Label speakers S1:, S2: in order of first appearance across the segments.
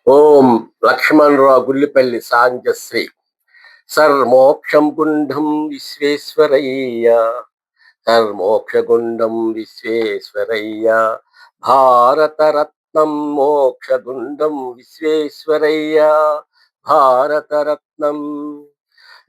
S1: ఓం లక్ష్మణరావు గుల్లిపల్లి సాంజశ్రీ. సర్మోక్షం గుండం విశ్వేశ్వరయ్య, సర్మోక్షగుండం విశ్వేశ్వరయ్య, భారతరత్నం మోక్షగుండం విశ్వేశ్వరయ్య, భారతరత్నం.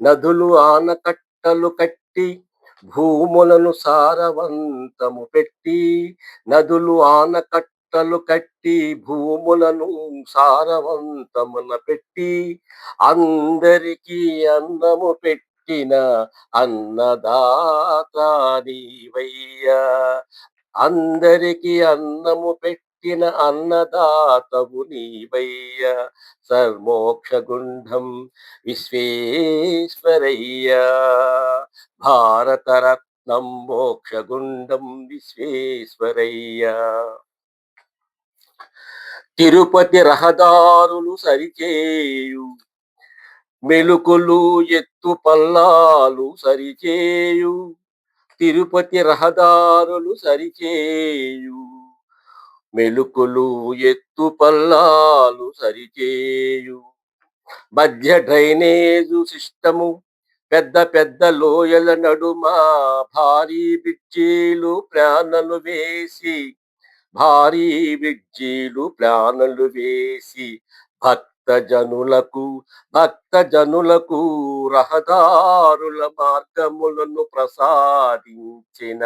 S1: నదులు ఆనకట్టలు కట్టి భూములను సారవంతము పెట్టి, నదులు ఆనకట్టలు కట్టి భూములను సారవంతమున పెట్టి, అందరికీ అన్నము పెట్టిన అన్నదాత నీవయ్యా, అందరికీ అన్నము పెట్టిన అన్నదాతవు నీవయ్యా, సర్మోక్షగుండం విశ్వేశ్వరయ్యా, భారతరత్నం మోక్షగుండం విశ్వేశ్వరయ్యా. తిరుపతి రహదారులు సరిచేయు, మెలుకులు ఎత్తు పల్లాలు సరిచేయు, తిరుపతి రహదారులు సరిచేయు, మెలుకులు ఎత్తు పల్లాలు సరిచేయు, మధ్య డ్రైనేజు సిస్టము, పెద్ద పెద్ద లోయల నడుమ భారీ బ్రిడ్జీలు ప్లానలు వేసి, భారీ బ్రిడ్జీలు ప్లానలు వేసి, భక్త జనులకు రహదారుల మార్గములను ప్రసాదించిన,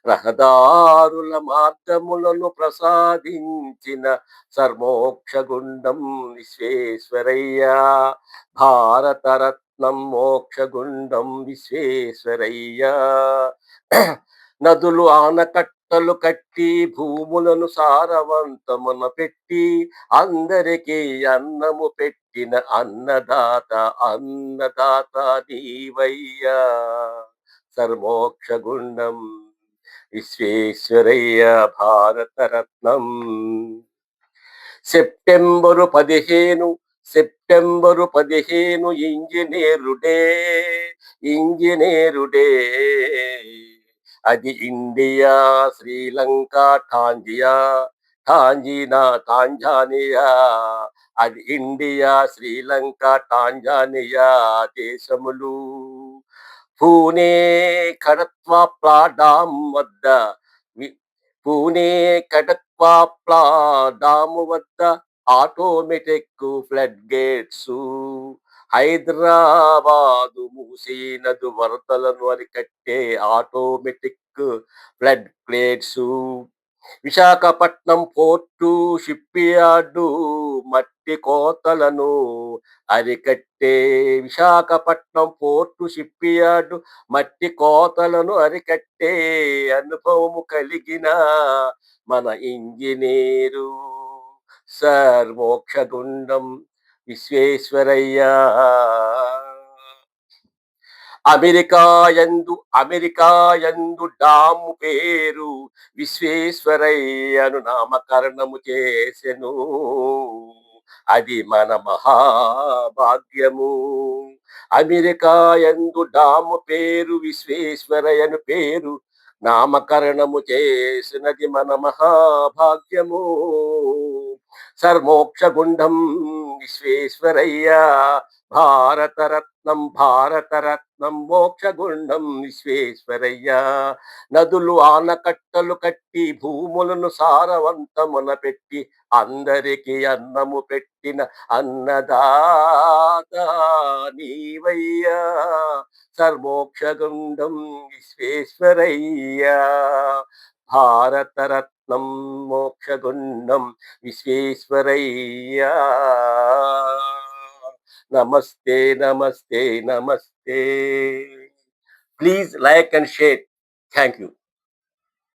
S1: రహదారుల మార్గములను ప్రసాదించిన సర్మోక్షగుండం విశ్వేశ్వరయ్య, భారతరత్నం మోక్షగుండం విశ్వేశ్వరయ్య. నదులు ఆనకట్టలు కట్టి భూములను సారవంతమున పెట్టి, అందరికీ అన్నము పెట్టిన అన్నదాత నీవయ్యా, సర్మోక్షగుండం విశ్వేశ్వరయ్య, భారతరత్నం. సెప్టెంబరు 15 ఇంజనీరుడే, అది ఇండియా శ్రీలంక టాంజానియా, అది ఇండియా శ్రీలంక టాంజానియా దేశములు. పూణే కడత్వాప్లా డామ్ వద్ద వి- పూణే కడత్వాప్లా డాము వద్ద automatic flood gates, Hyderabad Musi నది వరదలను అరికట్టే automatic flood plates, Visakhapatnam port ship yard మట్టి కోతలను అరికట్టే, విశాఖపట్నం పోర్టు షిప్ యార్డు మట్టి కోతలను అరికట్టే అనుభవము కలిగిన మన engineer, sir Mokshagundam Visvesvaraya. America యందు డాము పేరు విశ్వేశ్వరయ్యను నామకరణము చేసెను, అది మన మహాభాగ్యము. అమెరికా యందు డాము పేరు విశ్వేశ్వరయ్యను పేరు నామకరణము చేసినది మన మహాభాగ్యము. సర్మోక్షగుండం విశ్వేశ్వరయ్య, భారతరత్నం మోక్షగుండం విశ్వేశ్వరయ్య. నదులు ఆనకట్టలు కట్టి భూములను సారవంతమున పెట్టి, అందరికీ అన్నము పెట్టిన అన్నదాత నీవయ్యా, సర్మోక్షగుండం విశ్వేశ్వరయ్య, భారతరత్నం మోక్షగుండం విశ్వేశ్వరయ్య. నమస్తే. Please like and share. Thank you.